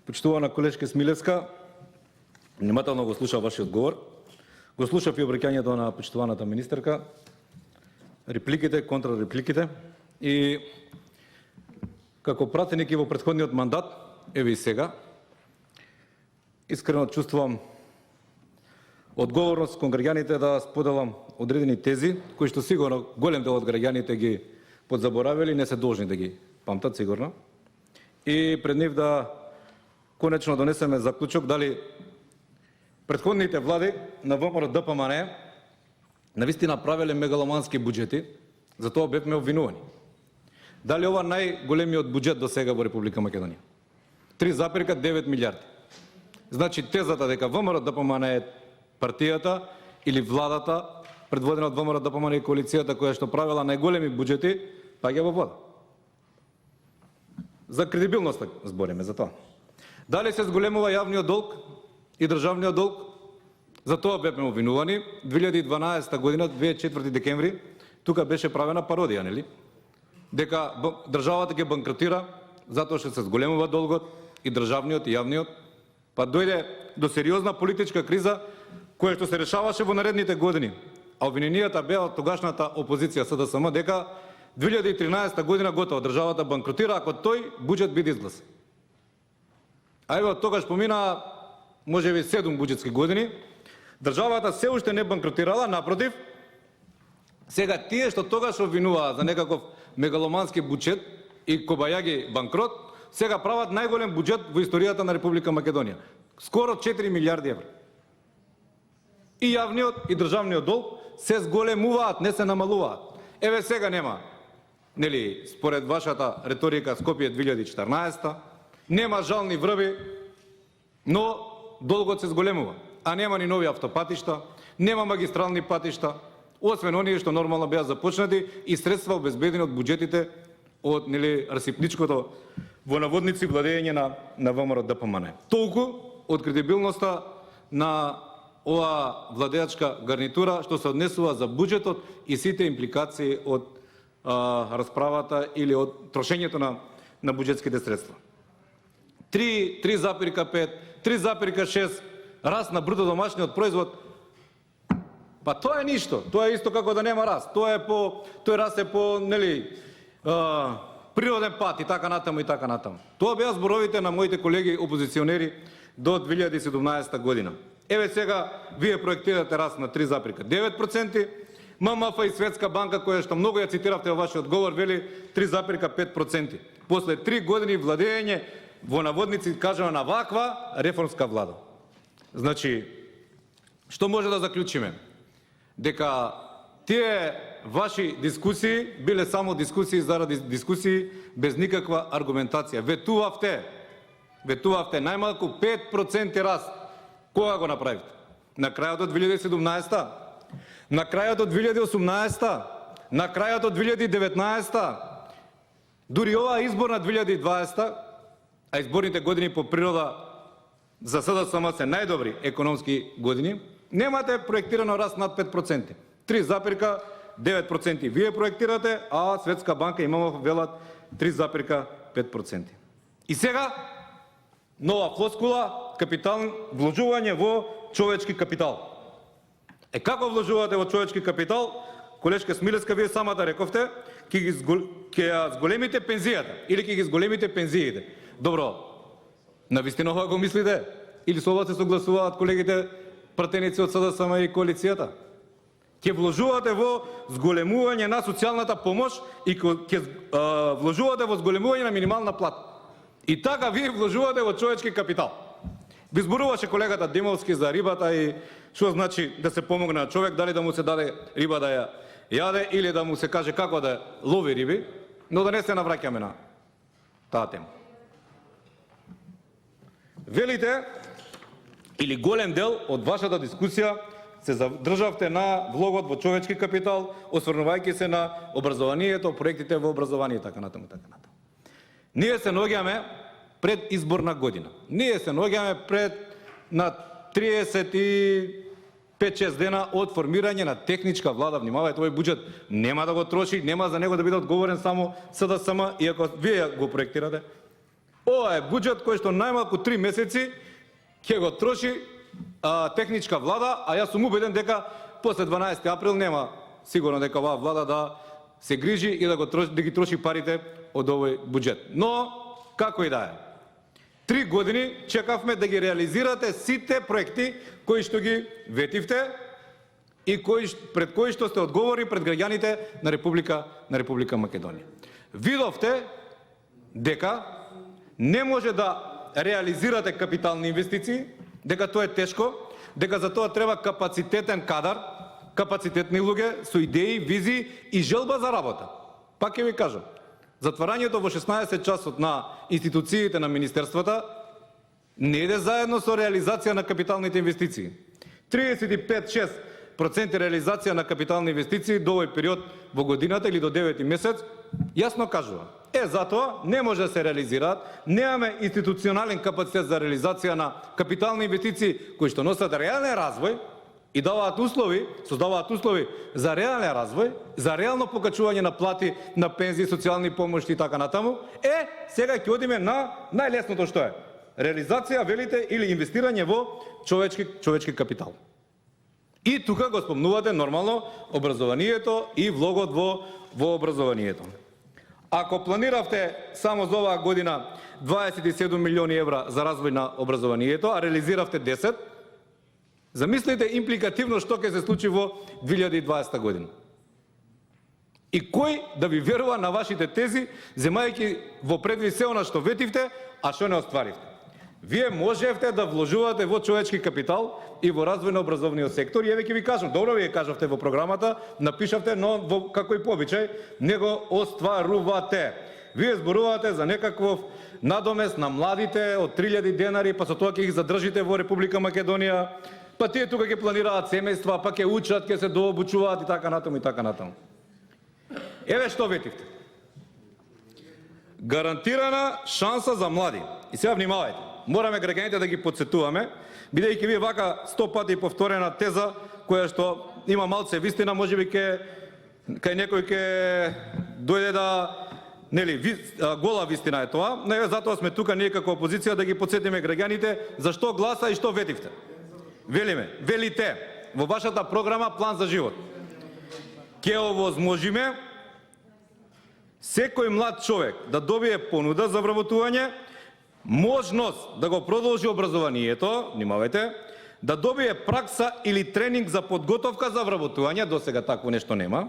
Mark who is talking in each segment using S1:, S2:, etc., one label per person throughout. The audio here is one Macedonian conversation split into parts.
S1: Почитувана колежка Смилевска, внимателно го слушав вашиот говор. Го слушав и обраќањето на почитуваната министерка, репликите, контррепликите и како пратеник и во претходниот мандат, еве и сега, искрено чувствувам одговорност кон граѓаните да споделам одредени тези, кои што сигурно голем дел од граѓаните ги подзаборавили, не се должни да ги памтат сигурно. И пред нив да конечно донесеме заклучок дали претходните влади на ВМРО ДПМН навистина правеле мегаломански буџети, за тоа бевме обвинувани. Дали ова најголемиот буџет до сега во Република Македонија? 3,9 милиарди. Значи тезата дека ВМРО ДПМН е партијата или владата предводена од ВМРО ДПМН и коалицијата која што правела најголеми буџети, паѓа во вода. За кредибилноста збориме за тоа. Дали се зголемува јавниот долг и државниот долг? За тоа бевме обвинувани. 2012 година, 24 декември, тука беше правена пародија, нели? Дека државата ќе банкротира затоа што се зголемува долгот и државниот и јавниот. Па дојде до сериозна политичка криза која што се решаваше во наредните години. А обвиненијата беа од тогашната опозиција СДСМ дека 2013 година готово државата банкротира ако тој буџет биде изгласен. А еве од тогаш помина можеби 7 буџетски години, државата се уште не банкротирала, напротив, сега тие што тогаш обвинуваа за некаков мегаломански буџет и кобајаги банкрот, сега прават најголем буџет во историјата на Република Македонија. Скоро 4 милиарди евра. И јавниот и државниот долг се зголемуваат, не се намалуваат. Еве сега нема, нели, според вашата реторика Скопје 2014, нема жални врви, но долгот се зголемува. А нема ни нови автопатишта, нема магистрални патишта, освен оние што нормално беа започнати и средства обезбедени од буџетите од, нели, расипничкото во наводници владење на ВМРО ДПМН. Толку од кредибилноста на ова владеачка гарнитура што се однесува за буџетот и сите импликации од расправата или од трошењето на буџетските средства. 3,5, 3,6 раст на бруто домашниот производ. Па тоа е ништо. Тоа е исто како да нема раст. Тој раст е по, нели, природен пат и така натаму и така натаму. Тоа беа зборовите на моите колеги опозиционери до 2017 година. Еве сега вие проектирате раст на 3,9%, ММФ и Светска банка, која што многу ја цитиравте во вашиот говор, вели 3,5%. После 3 години владење во наводници кажано на ваква реформска влада. Значи, што може да заклучиме? Дека тие ваши дискусии биле само дискусии заради дискусии без никаква аргументација. Ветувавте најмалку 5% раст. Кога го направите? На крајот од 2017, на крајот од 2018, на крајот од 2019, дури оваа изборна 2020, а изборните години по природа за СДСМ се најдобри економски години, немате проектирано раст над 5%. 3,9% вие проектирате, а Светска банка и ММФ велат 3,5%. И сега нова флоскула, вложување во човечки капитал. Како вложувате во човечки капитал? Колешка Смилевска, вие самата рековте, ќе ја зголемите пензијата или ќе ги зголемите пензиите. Добро, навистина ова го мислите? Или со ова се согласуваат колегите пратеници од СДСМ и коалицијата? Ќе вложувате во зголемување на социјалната помош и ќе вложувате во зголемување на минимална плата. И така вие вложувате во човечки капитал. Ви зборуваше колегата Демовски за рибата и што значи да се помогне на човек, дали да му се даде риба да ја јаде или да му се каже како да лови риби, но да не се навраќаме на таа тема. Велите, или голем дел од вашата дискусија се задржавте на влогот во човечки капитал, осврнувајќи се на образованието, проектите во образование и така натаму, така натаму. Ние се наоѓаме пред изборна година. Ние се наоѓаме пред на 35-6 дена од формирање на техничка влада. Внимавајте, овој буџет нема да го троши, нема за него да биде одговорен само СДСМ, иако вие го проектирате. Ова е буџет кој што најмалку 3 месеци ќе го троши техничка влада, а јас сум убеден дека после 12 април нема сигурно дека оваа влада да се грижи и да ги троши парите од овој буџет. Но како и да е. 3 години чекавме да ги реализирате сите проекти кои што ги ветивте и пред кои што сте одговори пред граѓаните на Република Македонија. Видовте дека не може да реализирате капитални инвестиции, дека тоа е тешко, дека за тоа треба капацитетен кадар, капацитетни луѓе со идеи, визии и желба за работа. Пак ќе ви кажам, затварањето во 16 часот на институциите на министерствата не иде заедно со реализација на капиталните инвестиции. 35-6% реализација на капитални инвестиции до овој период во годината или до 9 месец, јасно кажува. Затоа не може да се реализираат, немаме институционален капацитет за реализација на капитални инвестиции кои што носат реален развој и создаваат услови за реален развој, за реално покачување на плати, на пензии, социјални помошти и така натаму. Сега ќе одиме на најлесното што е. Реализација, велите, или инвестирање во човечки капитал. И тука го спомнувате нормално образованието и влогот во образованието. Ако планиравте само за оваа година 27 милиони евра за развој на образованието, а реализиравте 10, замислите импликативно што ќе се случи во 2020 година. И кој да ви верува на вашите тези, земајќи во предвид се она што ветивте, а што не остваривте. Вие можевте да вложувате во човечки капитал и во развој на образовниот сектор, и еве ќе ви кажам, добро вие кажавте во програмата, напишавте, но како и по обичај, не го остварувате. Вие зборувате за некаков надомест на младите од 3000 денари, па со тоа ќе ги задржите во Република Македонија, па тие тука ќе планираат семејства, па ќе учат, ќе се дообучуваат и така натаму и така натаму. Еве што ветивте. Гарантирана шанса за млади. И сега внимавајте. Мораме граѓаните да ги подсетуваме, бидејќи вие вака 100 пати повторена теза, која што има малце вистина, можеби кај некој ќе дојде да, гола вистина е тоа, но затоа сме тука ние како опозиција да ги подсетиме граѓаните за што гласа и што ветивте. Велите во вашата програма План за живот. Ќе овозможиме секој млад човек да добие понуда за вработување, можност да го продолжи образованието, внимавајте, да добие пракса или тренинг за подготовка за вработување, досега такво нешто нема,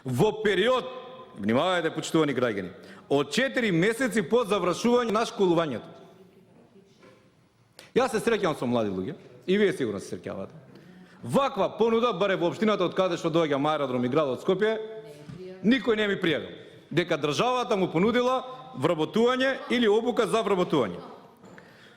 S1: во период, внимавајте почитувани граѓани, од 4 месеци по завршување на школувањето. Јас се среќавам со млади луѓе, и вие сигурно се среќавате. Ваква понуда, баре во општината од каде што доаѓам аеродром и градот Скопје, никој не ми пријавил дека државата му понудила вработување или обука за вработување.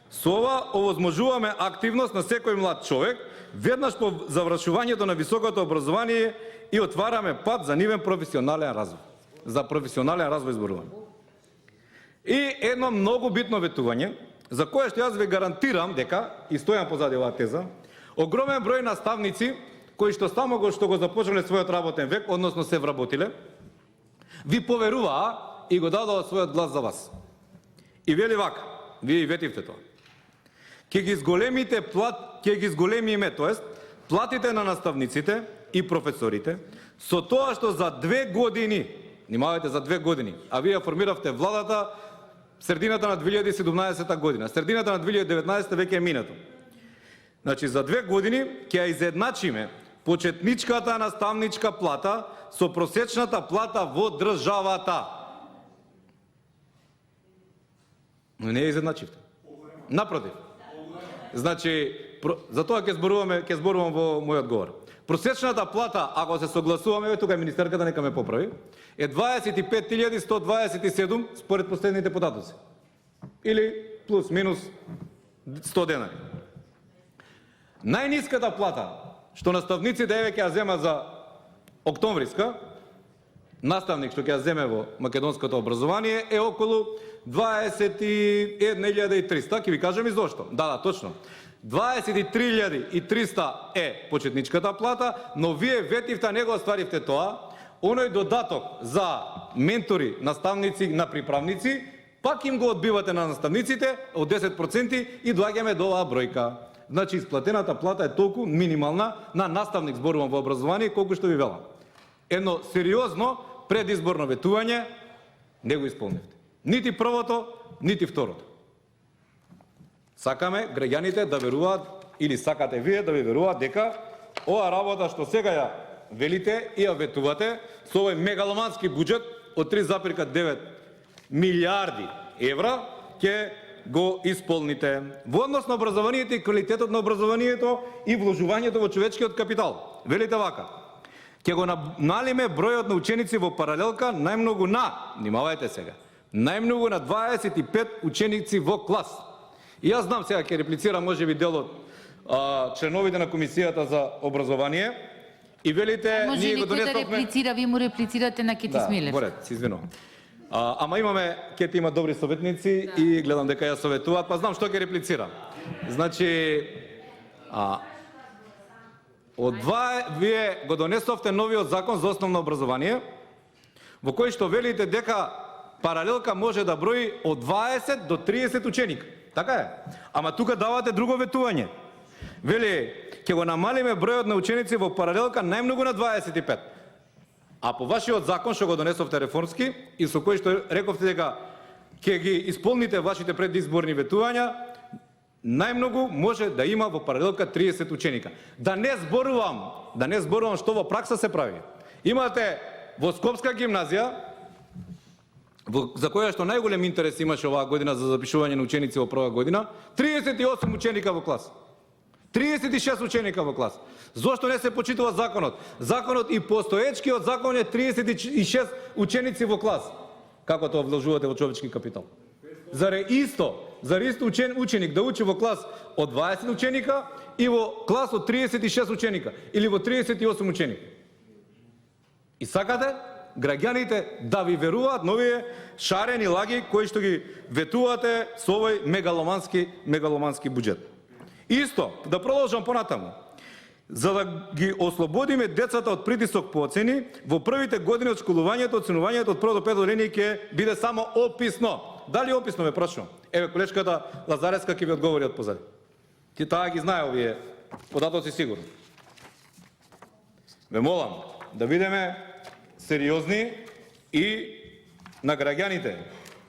S1: Со ова овозможуваме активност на секој млад човек веднаш по завршувањето на високото образование и отвараме пат за нивен професионален развој. За професионален развој зборуваме. И едно многу битно ветување, за кое што јас ве гарантирам дека, и стојам позади оваа теза, огромен број наставници кои што само што го започнале својот работен век, односно се вработиле, ви поверуваа и го дадоа својот глас за вас. И вели вака, вие и ветивте тоа. Ќе ги зголемиме, тоест, платите на наставниците и професорите, со тоа што за 2 години, внимавајте, за 2 години, а вие формиравте владата средината на 2017 година, средината на 2019 веќе е минато. Значи, за 2 години ќе ја изедначиме почетничката наставничка плата со просечната плата во државата. Но не ја изедначивте. Напротив. Значи, за тоа ќе зборувам во мојот говор. Просечната плата, ако се согласуваме, тука министерката нека ме поправи, е 25.127 според последните податоци. Или плюс минус 100 денари. Најниската плата што наставниците еве ќе ја зема за октомвриска, наставник што ќе ја земе во македонското образование е околу 21.300, ќе ви кажам и зошто. Да, точно. 23.300 е почетничката плата, но вие ветивте, не го остваривте тоа, оној додаток за ментори, наставници на приправници, Пак им го одбивате на наставниците од 10% и доаѓаме до оваа бројка. Значи, исплатената плата е толку минимална на наставник, зборувам во образование, колку што ви велам. Едно сериозно предизборно ветување не го исполнивте. Нити првото, нити второто. Сакаме граѓаните да веруваат, или сакате вие да ви веруваат дека ова работа што сега ја велите и ја ветувате со овој мегаломански буџет од 3,9 милиарди евра ќе го исполните. Во однос на образованието и квалитетот на образованието и вложувањето во човечкиот капитал. Велите вака: ќе го намалиме бројот на ученици во паралелка најмногу на, внимавајте сега, најмногу на 25 ученици во клас. И јас знам, сега ќе реплицирам можеби дел од членовите на Комисијата за образование и велите
S2: Може
S1: ние го
S2: некој да
S1: донесовме.
S2: реплицира, ви му реплицирате на Кети Смилев.
S1: Во ред, се извинувам. Ама имаме, Кети има добри советници и гледам дека ја советуваат, па знам што ќе реплицирам. Значи, вие го донесовте новиот закон за основно образование, во кој што велите дека паралелка може да брои од 20 до 30 ученика. Така е. Ама тука давате друго ветување. Вели, ќе го намалиме бројот на ученици во паралелка најмногу на 25. А по вашиот закон што го донесовте реформски и со кој што рековте дека ќе ги исполните вашите предизборни ветувања, најмногу може да има во паралелка 30 ученика. Да не зборувам што во пракса се прави. Имате во Скопска гимназија, за која што најголем интерес имаше оваа година за запишување на ученици во прва година, 38 ученика во клас. 36 ученика во клас. Зошто не се почитува законот? Законот и постоечкиот закон е 36 ученици во клас. Како тоа вложувате во човечки капитал? Заради исто ученик да учи во клас од 20 ученика и во клас од 36 ученика или во 38 ученика. И сакате граѓаните да ви веруваат на овие шарени лаги кои што ги ветувате со овој мегаломански буџет. Исто, да продолжам понатаму. За да ги ослободиме децата од притисок по оцени, во првите години од школувањето, оценувањето од прво до пето одделение ќе биде само описно. Дали описно, ме прашувам? Еве, колешката Лазареска ќе ви одговори од позади. Ти таа ги знае овие податоци сигурно. Ве молам да бидеме сериозни и на граѓаните.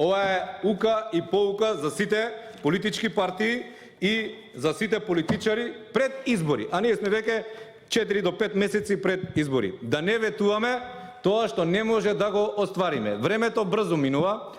S1: Ова е ука и поука за сите политички партии и за сите политичари пред избори. А ние сме веќе 4 до 5 месеци пред избори. Да не ветуваме тоа што не може да го оствариме. Времето брзо минува.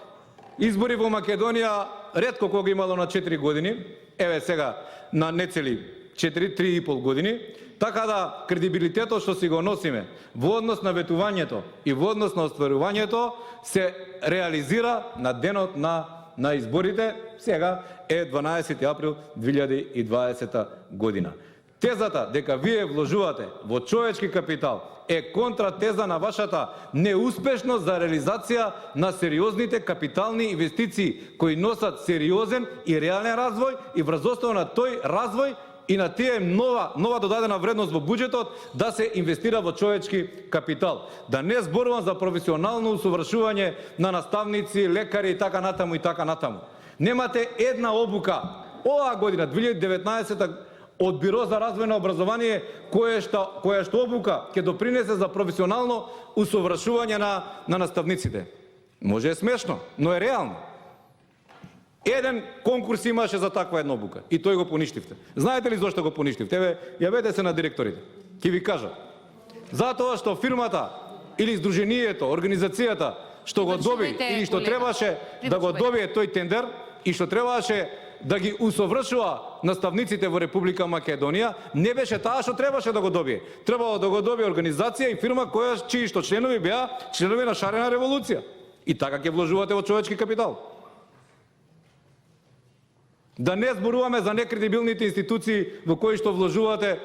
S1: Избори во Македонија ретко кога имало на 4 години. Еве сега на нецели 3,5 години. Така да кредибилитетот што си го носиме во однос на ветувањето и во однос на остварувањето се реализира на денот на изборите, сега е 12 април 2020 година. Тезата дека вие вложувате во човечки капитал е контратеза на вашата неуспешност за реализација на сериозните капитални инвестиции кои носат сериозен и реален развој и врз основа на тој развој и на тие нова додадена вредност во буџетот да се инвестира во човечки капитал. Да не зборувам за професионално усовршување на наставници, лекари и така натаму и така натаму. Немате една обука оваа година 2019 од Биро за развој на образование која што обука ќе допринесе за професионално усовршување на наставниците. Може е смешно, но е реално. Еден конкурс имаше за таква една обука и тој го поништивте. Знаете ли зошто го поништивте? Еве, јавете се на директорите. Ќе ви кажа. Затоа што фирмата или здруженијето, организацијата што го доби или што требаше да го добие тој тендер и што требаше да ги усовршува наставниците во Република Македонија, не беше таа што требаше да го добие. Требало да го добие организација и фирма чии што членови беа членови на шарена револуција. И така ќе вложувате во човечки капитал. Да не зборуваме за некредибилните институции во кои што вложувате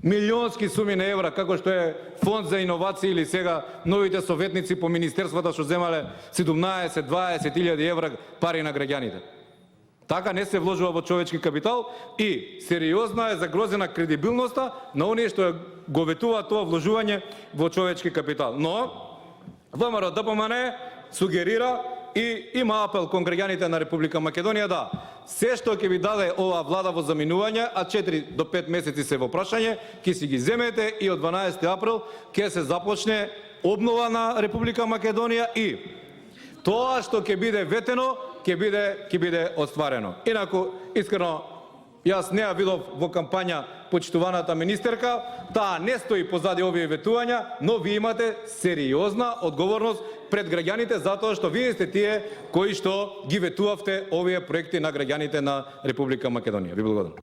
S1: милионски суми на евра, како што е Фонд за иновации или сега новите советници по министерствата што земале 17-20 илјади евра пари на граѓаните. Така не се вложува во човечки капитал и сериозна е загрозена кредибилноста на оние што го ветуваат тоа вложување во човечки капитал. Но ВМРО ДПМН сугерира и има апел кон граѓаните на Република Македонија да се што ќе ви даде ова влада во заминување, а 4 до 5 месеци се во прашање, ќе си ги земете и од 12 април ќе се започне обнова на Република Македонија и тоа што ќе биде ветено, ќе биде остварено. Инаку, искрено, јас не ја видов во кампања почитуваната министерка, таа не стои позади овие ветувања, но ви имате сериозна одговорност пред граѓаните затоа што вие сте тие кои што ги ветувавте овие проекти на граѓаните на Република Македонија. Ви благодарам.